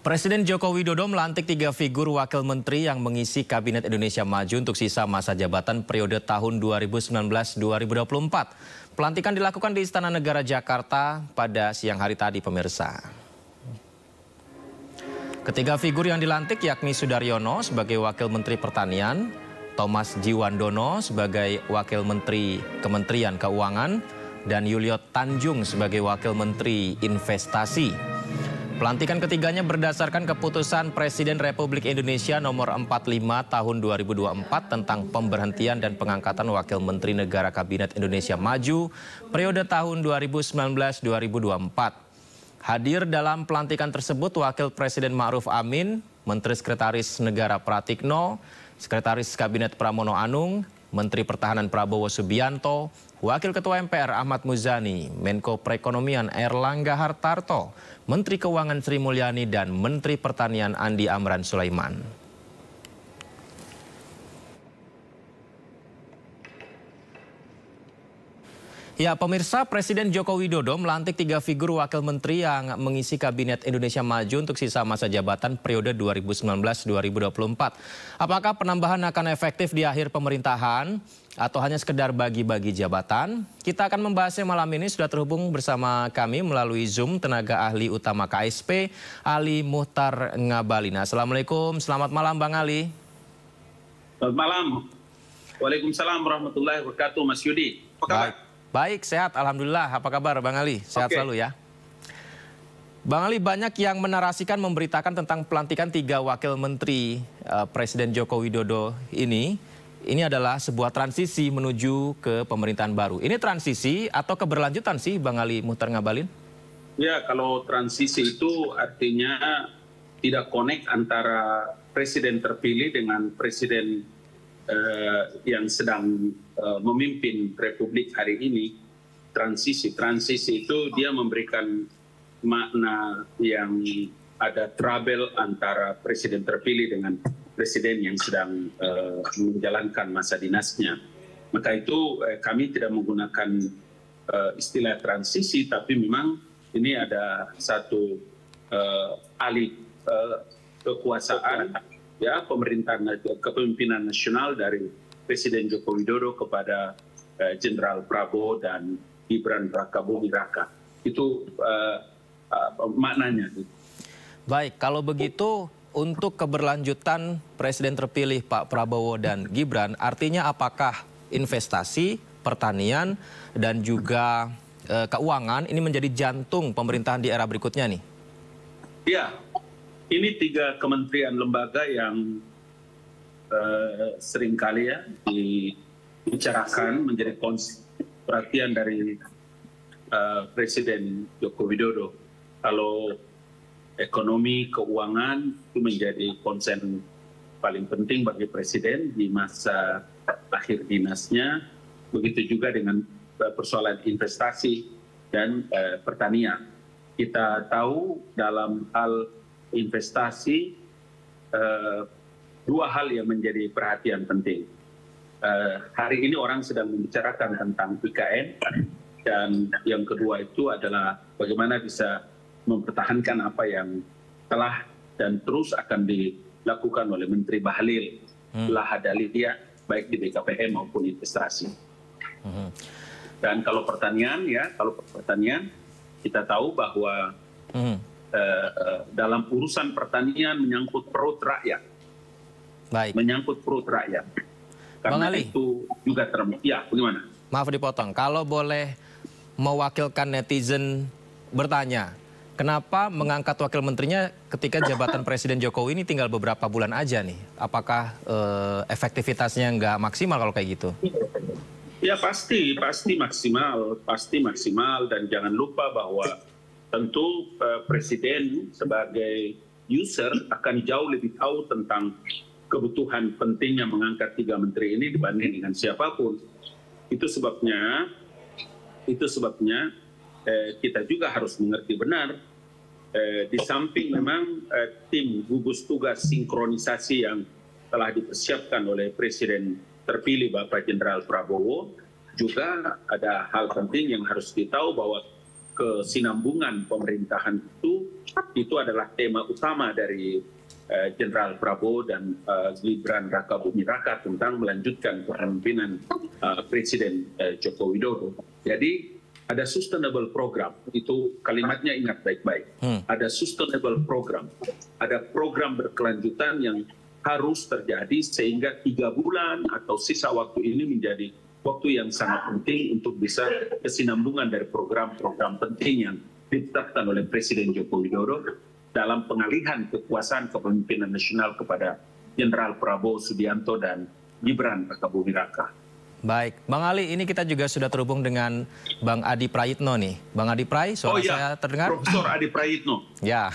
Presiden Joko Widodo melantik 3 figur wakil menteri yang mengisi Kabinet Indonesia Maju untuk sisa masa jabatan periode tahun 2019-2024. Pelantikan dilakukan di Istana Negara Jakarta pada siang hari tadi, pemirsa. Ketiga figur yang dilantik yakni Sudaryono sebagai Wakil Menteri Pertanian, Thomas Jiwandono sebagai Wakil Menteri Kementerian Keuangan, dan Yulio Tanjung sebagai Wakil Menteri Investasi. Pelantikan ketiganya berdasarkan keputusan Presiden Republik Indonesia nomor 45 tahun 2024 tentang pemberhentian dan pengangkatan Wakil Menteri Negara Kabinet Indonesia Maju periode tahun 2019-2024. Hadir dalam pelantikan tersebut Wakil Presiden Ma'ruf Amin, Menteri Sekretaris Negara Pratikno, Sekretaris Kabinet Pramono Anung, Menteri Pertahanan Prabowo Subianto, Wakil Ketua MPR Ahmad Muzani, Menko Perekonomian Erlangga Hartarto, Menteri Keuangan Sri Mulyani, dan Menteri Pertanian Andi Amran Sulaiman. Ya, pemirsa, Presiden Joko Widodo melantik 3 figur wakil menteri yang mengisi Kabinet Indonesia Maju untuk sisa masa jabatan periode 2019-2024. Apakah penambahan akan efektif di akhir pemerintahan atau hanya sekedar bagi-bagi jabatan? Kita akan membahasnya malam ini. Sudah terhubung bersama kami melalui Zoom tenaga ahli utama KSP, Ali Muhtar Ngabalin. Assalamualaikum, selamat malam Bang Ali. Selamat malam. Waalaikumsalam warahmatullahi wabarakatuh, Mas Yudi. Apa kabar? Baik, sehat. Alhamdulillah. Apa kabar Bang Ali? Sehat selalu ya. Bang Ali, banyak yang menarasikan memberitakan tentang pelantikan 3 wakil menteri Presiden Joko Widodo ini. Ini adalah sebuah transisi menuju ke pemerintahan baru. Ini transisi atau keberlanjutan sih Bang Ali Muhtar Ngabalin? Ya, kalau transisi itu artinya tidak connect antara presiden terpilih dengan presiden yang sedang memimpin Republik hari ini. Transisi itu dia memberikan makna yang ada trouble antara presiden terpilih dengan presiden yang sedang menjalankan masa dinasnya. Maka itu kami tidak menggunakan istilah transisi, tapi memang ini ada satu alih kekuasaan, ya, pemerintahan kepemimpinan nasional dari Presiden Joko Widodo kepada Jenderal Prabowo dan Gibran Rakabuming Raka. Itu maknanya. Baik, kalau begitu untuk keberlanjutan Presiden terpilih Pak Prabowo dan Gibran, artinya apakah investasi, pertanian, dan juga keuangan ini menjadi jantung pemerintahan di era berikutnya nih? Ya, ini 3 kementerian lembaga yang seringkali ya dibicarakan menjadi perhatian dari Presiden Joko Widodo. Kalau ekonomi, keuangan itu menjadi konsen paling penting bagi Presiden di masa akhir dinasnya. Begitu juga dengan persoalan investasi dan pertanian. Kita tahu dalam hal investasi 2 hal yang menjadi perhatian penting. Hari ini orang sedang membicarakan tentang IKN, dan yang kedua itu adalah bagaimana bisa mempertahankan apa yang telah dan terus akan dilakukan oleh Menteri Bahlil Lahadalia, baik di BKPM maupun investasi. Dan kalau pertanian, kita tahu bahwa dalam urusan pertanian menyangkut perut rakyat. Baik. Menyangkut perut rakyat. Karena itu juga ya, bagaimana? Maaf dipotong. Kalau boleh mewakilkan netizen bertanya, kenapa mengangkat wakil menterinya ketika jabatan Presiden Jokowi ini tinggal beberapa bulan aja nih? Apakah efektivitasnya nggak maksimal kalau kayak gitu? Ya pasti maksimal, dan jangan lupa bahwa tentu Presiden sebagai user akan jauh lebih tahu tentang kebutuhan pentingnya mengangkat 3 menteri ini dibanding dengan siapapun. Itu sebabnya kita juga harus mengerti benar, di samping memang tim gugus tugas sinkronisasi yang telah dipersiapkan oleh Presiden terpilih Bapak Jenderal Prabowo, juga ada hal penting yang harus ditahu bahwa kesinambungan pemerintahan itu adalah tema utama dari Jenderal Prabowo dan Gibran Rakabuming Raka tentang melanjutkan kepemimpinan Presiden Joko Widodo. Jadi ada sustainable program, itu kalimatnya ingat baik-baik. Ada sustainable program, ada program berkelanjutan yang harus terjadi sehingga 3 bulan atau sisa waktu ini menjadi waktu yang sangat penting untuk bisa kesinambungan dari program-program penting yang ditetapkan oleh Presiden Joko Widodo dalam pengalihan kekuasaan kepemimpinan nasional kepada Jenderal Prabowo Subianto dan Gibran Rakabuming Raka. Baik, Bang Ali, ini kita juga sudah terhubung dengan Bang Adi Prayitno nih. Bang Adi Pray, suara saya terdengar? Profesor Adi Prayitno. Ya.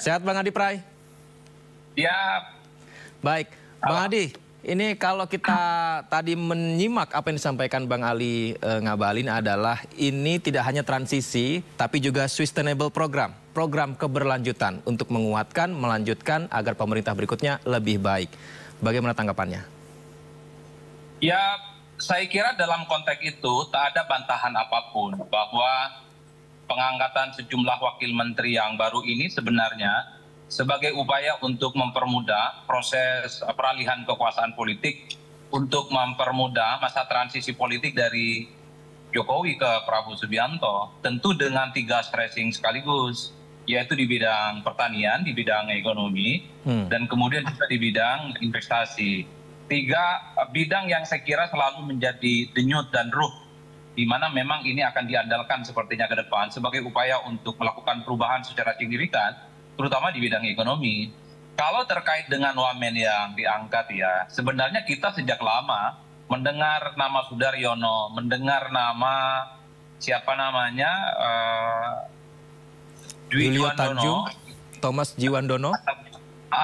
Sehat Bang Adi Pray? Ya. Baik, Bang Adi, ini kalau kita tadi menyimak apa yang disampaikan Bang Ali Ngabalin adalah ini tidak hanya transisi, tapi juga sustainable program. Program keberlanjutan untuk menguatkan, melanjutkan agar pemerintah berikutnya lebih baik. Bagaimana tanggapannya? Ya, saya kira dalam konteks itu tak ada bantahan apapun bahwa pengangkatan sejumlah wakil menteri yang baru ini sebenarnya sebagai upaya untuk mempermudah proses peralihan kekuasaan politik, untuk mempermudah masa transisi politik dari Jokowi ke Prabowo Subianto, tentu dengan 3 stressing sekaligus, yaitu di bidang pertanian, di bidang ekonomi, dan kemudian juga di bidang investasi. 3 bidang yang saya kira selalu menjadi denyut dan ruh, di mana memang ini akan diandalkan sepertinya ke depan sebagai upaya untuk melakukan perubahan secara signifikan, terutama di bidang ekonomi. Kalau terkait dengan wamen yang diangkat ya, sebenarnya kita sejak lama mendengar nama Sudaryono, mendengar nama siapa namanya Yuliot Tanjung, Thomas Jiwandono,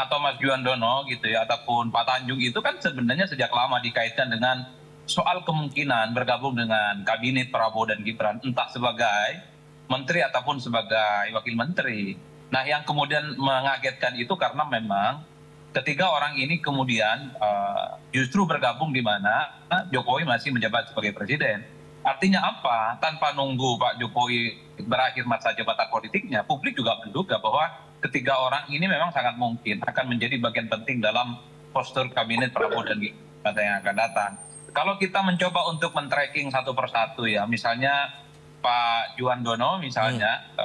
Thomas Jiwandono gitu ya, ataupun Pak Tanjung, itu kan sebenarnya sejak lama dikaitkan dengan soal kemungkinan bergabung dengan kabinet Prabowo dan Gibran, entah sebagai menteri ataupun sebagai wakil menteri. Nah, yang kemudian mengagetkan itu karena memang ketiga orang ini kemudian justru bergabung di mana Jokowi masih menjabat sebagai presiden. Artinya apa? Tanpa nunggu Pak Jokowi berakhir masa jabatan politiknya, publik juga menduga bahwa ketiga orang ini memang sangat mungkin akan menjadi bagian penting dalam postur kabinet Prabowo dan Gibran yang akan datang. Kalau kita mencoba untuk men-tracking satu persatu ya, misalnya Pak Jiwandono misalnya,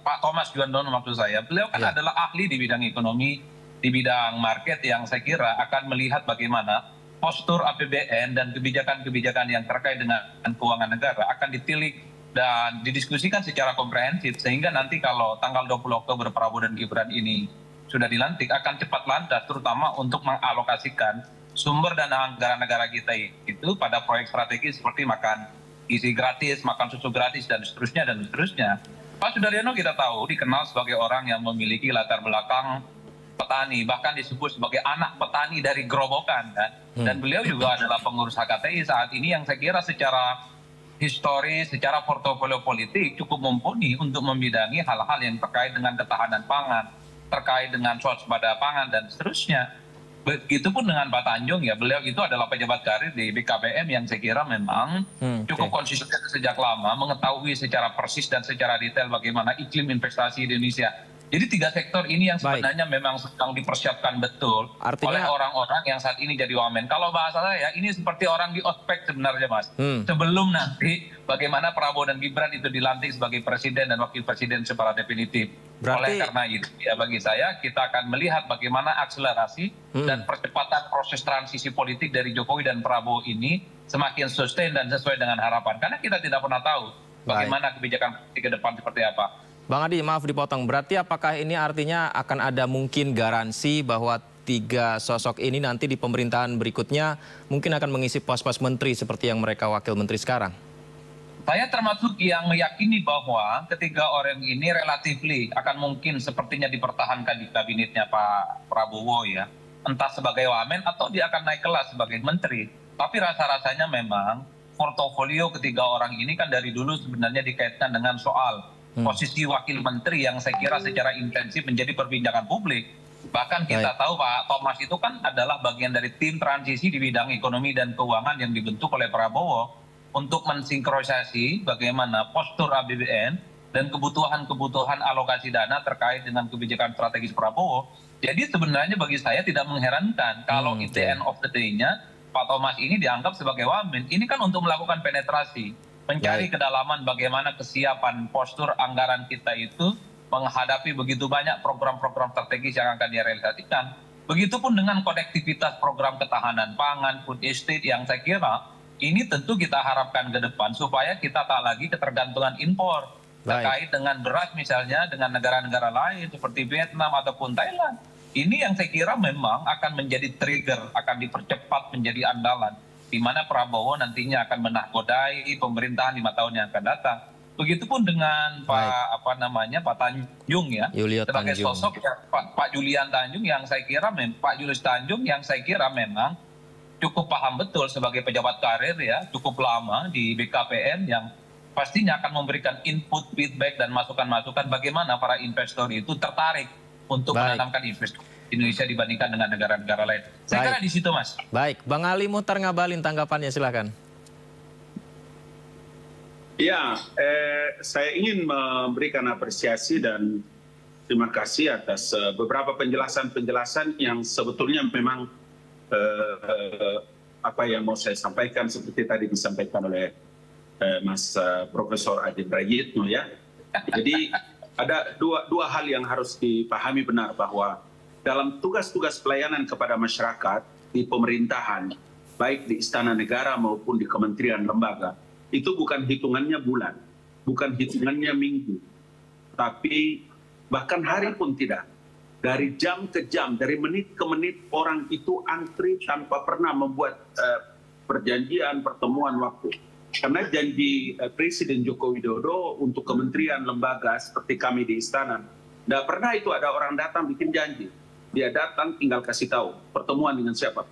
Pak Thomas Jiwandono maksud saya, beliau kan adalah ahli di bidang ekonomi, di bidang market yang saya kira akan melihat bagaimana postur APBN dan kebijakan-kebijakan yang terkait dengan keuangan negara akan ditilik dan didiskusikan secara komprehensif, sehingga nanti kalau tanggal 20 Oktober Prabowo dan Gibran ini sudah dilantik akan cepat lantas, terutama untuk mengalokasikan sumber dana anggaran negara kita itu pada proyek strategis seperti makan gizi gratis, makan susu gratis, dan seterusnya dan seterusnya. Pak Sudaryono kita tahu dikenal sebagai orang yang memiliki latar belakang petani, bahkan disebut sebagai anak petani dari gerobokan kan. Dan beliau juga adalah pengurus HKTI saat ini yang saya kira secara historis, secara portofolio politik cukup mumpuni untuk membidangi hal-hal yang terkait dengan ketahanan pangan, terkait dengan swasembada pangan dan seterusnya. Begitupun dengan Pak Tanjung ya, beliau itu adalah pejabat karir di BKPM yang saya kira memang cukup konsisten sejak lama, mengetahui secara persis dan secara detail bagaimana iklim investasi di Indonesia. Jadi 3 sektor ini yang sebenarnya memang sedang dipersiapkan betul oleh orang-orang yang saat ini jadi wamen. Kalau bahasa saya, ini seperti orang di ospek sebenarnya Mas. Sebelum nanti bagaimana Prabowo dan Gibran itu dilantik sebagai presiden dan wakil presiden secara definitif. Oleh karena itu, ya bagi saya kita akan melihat bagaimana akselerasi dan percepatan proses transisi politik dari Jokowi dan Prabowo ini semakin sustain dan sesuai dengan harapan. Karena kita tidak pernah tahu bagaimana kebijakan politik ke depan seperti apa. Bang Adi, maaf dipotong. Berarti apakah ini artinya akan ada mungkin garansi bahwa 3 sosok ini nanti di pemerintahan berikutnya mungkin akan mengisi pos-pos menteri seperti yang mereka wakil menteri sekarang? Saya termasuk yang meyakini bahwa ketiga orang ini relatifly akan mungkin sepertinya dipertahankan di kabinetnya Pak Prabowo ya. Entah sebagai wamen atau dia akan naik kelas sebagai menteri. Tapi rasa-rasanya memang portofolio ketiga orang ini kan dari dulu sebenarnya dikaitkan dengan soal posisi wakil menteri yang saya kira secara intensif menjadi perbincangan publik. Bahkan kita tahu Pak Thomas itu kan adalah bagian dari tim transisi di bidang ekonomi dan keuangan yang dibentuk oleh Prabowo. untuk mensinkronisasi bagaimana postur APBN dan kebutuhan-kebutuhan alokasi dana terkait dengan kebijakan strategis Prabowo. Jadi sebenarnya bagi saya tidak mengherankan kalau at the end of the day-nya Pak Thomas ini dianggap sebagai wamen. Ini kan untuk melakukan penetrasi, mencari kedalaman bagaimana kesiapan postur anggaran kita itu menghadapi begitu banyak program-program strategis yang akan direalisasikan. Begitupun dengan konektivitas program ketahanan pangan, food estate yang saya kira ini tentu kita harapkan ke depan supaya kita tak lagi ketergantungan impor terkait dengan beras misalnya dengan negara-negara lain seperti Vietnam ataupun Thailand. Ini yang saya kira memang akan menjadi trigger, akan dipercepat menjadi andalan di mana Prabowo nantinya akan menakodai pemerintahan 5 tahun yang akan datang. Begitupun dengan Pak Tanjung ya, sebagai sosok ya, Pak Julian Tanjung yang saya kira Pak Julius Tanjung yang saya kira memang cukup paham betul sebagai pejabat karir ya, cukup lama di BKPM yang pastinya akan memberikan input, feedback dan masukan-masukan bagaimana para investor itu tertarik untuk menanamkan investasi di Indonesia dibandingkan dengan negara-negara lain. Saya kira di situ, Mas. Baik, Bang Ali Muhtar Ngabalin tanggapannya silakan. Ya, saya ingin memberikan apresiasi dan terima kasih atas beberapa penjelasan-penjelasan yang sebetulnya memang apa yang mau saya sampaikan seperti tadi disampaikan oleh Mas Profesor Adi Prayitno ya. Jadi ada dua hal yang harus dipahami benar bahwa dalam tugas-tugas pelayanan kepada masyarakat di pemerintahan, baik di Istana Negara maupun di kementerian lembaga, itu bukan hitungannya bulan, bukan hitungannya minggu, tapi bahkan hari pun tidak. Dari jam ke jam, dari menit ke menit orang itu antri tanpa pernah membuat perjanjian, pertemuan waktu. Karena janji Presiden Joko Widodo untuk kementerian lembaga seperti kami di Istana, tidak pernah itu ada orang datang bikin janji. Dia datang tinggal kasih tahu pertemuan dengan siapa,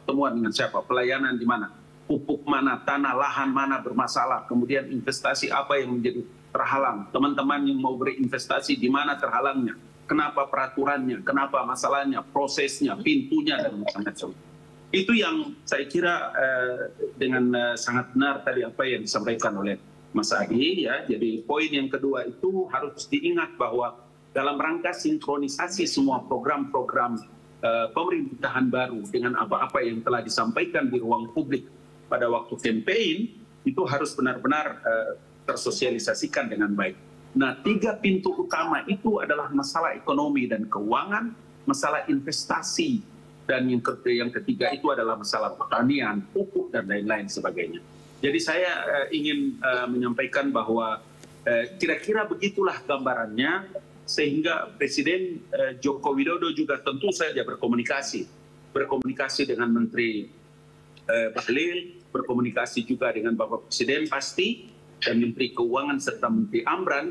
pelayanan di mana, pupuk mana, tanah, lahan mana bermasalah, kemudian investasi apa yang menjadi terhalang, teman-teman yang mau berinvestasi di mana terhalangnya, kenapa peraturannya, kenapa masalahnya, prosesnya, pintunya, dan macam-macam. Itu yang saya kira dengan sangat benar tadi apa yang disampaikan oleh Mas Adi. Ya. Jadi poin yang kedua itu harus diingat bahwa dalam rangka sinkronisasi semua program-program pemerintahan baru dengan apa-apa yang telah disampaikan di ruang publik pada waktu campaign, itu harus benar-benar tersosialisasikan dengan baik. Nah, 3 pintu utama itu adalah masalah ekonomi dan keuangan, masalah investasi, dan yang ketiga itu adalah masalah pertanian, pupuk, dan lain-lain sebagainya. Jadi saya ingin menyampaikan bahwa kira-kira begitulah gambarannya, sehingga Presiden Joko Widodo juga tentu saja berkomunikasi dengan Menteri Bahlil, berkomunikasi juga dengan Bapak Presiden pasti, dan Menteri Keuangan serta Menteri Amran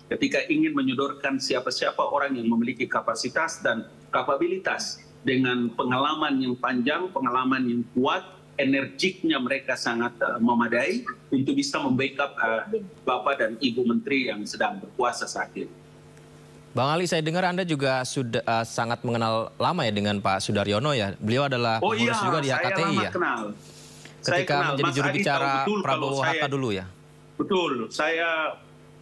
ketika ingin menyodorkan siapa-siapa orang yang memiliki kapasitas dan kapabilitas dengan pengalaman yang panjang, pengalaman yang kuat, energiknya mereka sangat memadai untuk bisa membackup Bapak dan Ibu Menteri yang sedang berkuasa saat ini. Bang Ali, saya dengar Anda juga sudah sangat mengenal lama ya dengan Pak Sudaryono ya. Beliau adalah pengurus juga di HKTI ya. Kenal. Ketika menjadi juru bicara Prabowo Hatta dulu ya. Betul,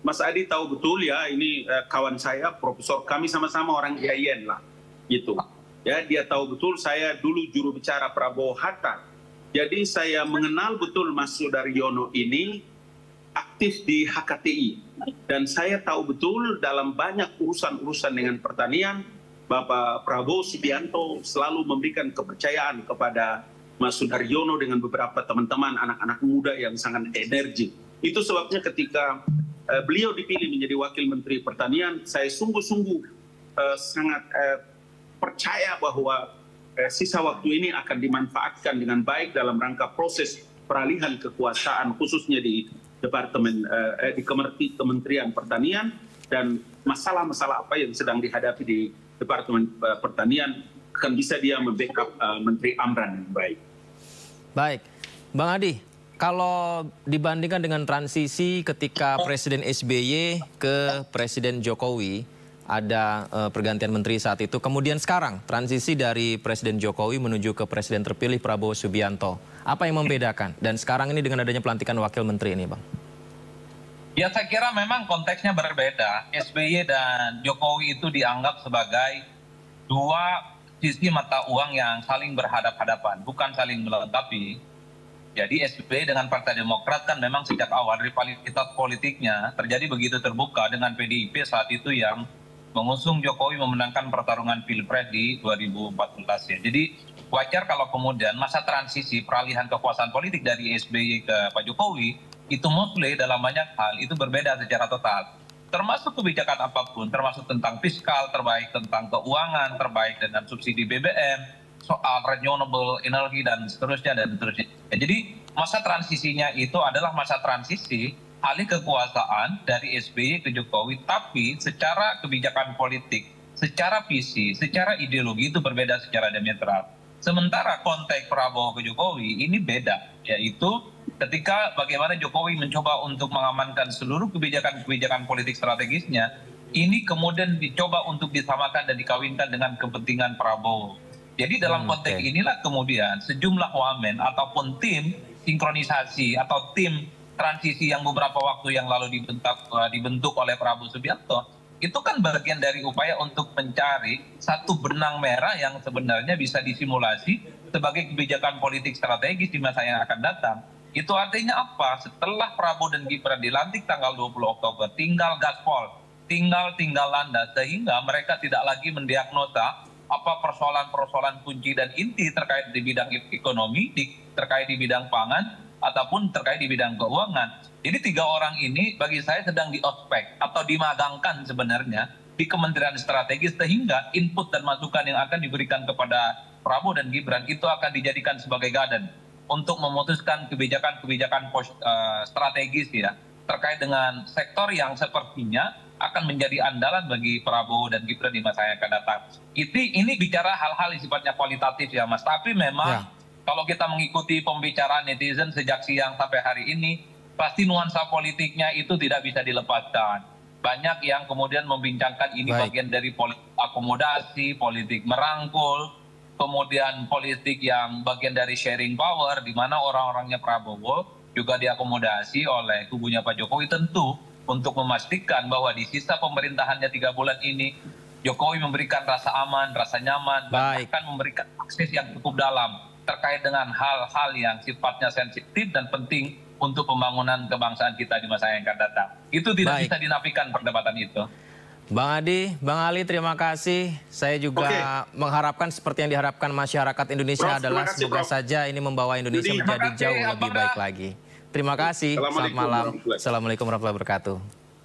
Mas Adi tahu betul ya, ini kawan saya, profesor, kami sama-sama orang IAIN lah, gitu. Ya, dia tahu betul saya dulu juru bicara Prabowo Hatta. Jadi saya mengenal betul Mas Sudaryono ini aktif di HKTI. Dan saya tahu betul dalam banyak urusan-urusan dengan pertanian, Bapak Prabowo Subianto selalu memberikan kepercayaan kepada Mas Sudaryono dengan beberapa teman-teman anak-anak muda yang sangat energi. Itu sebabnya ketika beliau dipilih menjadi Wakil Menteri Pertanian, saya sungguh-sungguh sangat percaya bahwa sisa waktu ini akan dimanfaatkan dengan baik dalam rangka proses peralihan kekuasaan khususnya di Kementerian Pertanian, dan masalah-masalah apa yang sedang dihadapi di Departemen Pertanian akan bisa dia membackup Menteri Amran yang baik. Baik, Bang Adi, kalau dibandingkan dengan transisi ketika Presiden SBY ke Presiden Jokowi, ada pergantian menteri saat itu. Kemudian sekarang transisi dari Presiden Jokowi menuju ke Presiden terpilih Prabowo Subianto. Apa yang membedakan? Dan sekarang ini dengan adanya pelantikan wakil menteri ini, Bang? Ya, saya kira memang konteksnya berbeda. SBY dan Jokowi itu dianggap sebagai dua sisi mata uang yang saling berhadap-hadapan, bukan saling melengkapi. Jadi SBY dengan Partai Demokrat kan memang sejak awal rivalitas politiknya terjadi begitu terbuka dengan PDIP saat itu yang mengusung Jokowi memenangkan pertarungan Pilpres di 2014 ya. Jadi wajar kalau kemudian masa transisi peralihan kekuasaan politik dari SBY ke Pak Jokowi itu mostly dalam banyak hal itu berbeda secara total. Termasuk kebijakan apapun, termasuk tentang fiskal, terbaik tentang keuangan, terbaik dengan subsidi BBM, soal renewable energy dan seterusnya dan seterusnya. Jadi masa transisinya itu adalah masa transisi alih kekuasaan dari SBY ke Jokowi, tapi secara kebijakan politik, secara visi, secara ideologi itu berbeda secara diametral. Sementara konteks Prabowo ke Jokowi ini beda, yaitu ketika bagaimana Jokowi mencoba untuk mengamankan seluruh kebijakan-kebijakan politik strategisnya, ini kemudian dicoba untuk disamakan dan dikawinkan dengan kepentingan Prabowo. Jadi dalam konteks inilah kemudian sejumlah wamen ataupun tim sinkronisasi atau tim transisi yang beberapa waktu yang lalu dibentuk oleh Prabowo Subianto, itu kan bagian dari upaya untuk mencari satu benang merah yang sebenarnya bisa disimulasi sebagai kebijakan politik strategis di masa yang akan datang. Itu artinya apa? Setelah Prabowo dan Gibran dilantik tanggal 20 Oktober, tinggal gaspol, tinggal landas, sehingga mereka tidak lagi mendiagnosa apa persoalan-persoalan kunci dan inti terkait di bidang ekonomi, terkait di bidang pangan, ataupun terkait di bidang keuangan. Jadi tiga orang ini bagi saya sedang diospek atau dimagangkan sebenarnya di Kementerian Strategis, sehingga input dan masukan yang akan diberikan kepada Prabowo dan Gibran itu akan dijadikan sebagai garden untuk memutuskan kebijakan-kebijakan strategis ya terkait dengan sektor yang sepertinya akan menjadi andalan bagi Prabowo dan Gibran di masa yang akan datang. Ini bicara hal-hal yang sifatnya kualitatif ya Mas, tapi memang kalau kita mengikuti pembicaraan netizen sejak siang sampai hari ini, pasti nuansa politiknya itu tidak bisa dilepaskan. Banyak yang kemudian membincangkan ini bagian dari politik akomodasi, politik merangkul, kemudian politik yang bagian dari sharing power, di mana orang-orangnya Prabowo juga diakomodasi oleh kubunya Pak Jokowi, tentu untuk memastikan bahwa di sisa pemerintahannya 3 bulan ini, Jokowi memberikan rasa aman, rasa nyaman, bahkan memberikan akses yang cukup dalam terkait dengan hal-hal yang sifatnya sensitif dan penting untuk pembangunan kebangsaan kita di masa yang akan datang. Itu tidak bisa dinafikan perdebatan itu. Bang Adi, Bang Ali, terima kasih. Saya juga mengharapkan seperti yang diharapkan masyarakat Indonesia adalah semoga saja ini membawa Indonesia menjadi jauh lebih baik lagi. Terima kasih. Selamat malam. Assalamualaikum warahmatullahi wabarakatuh.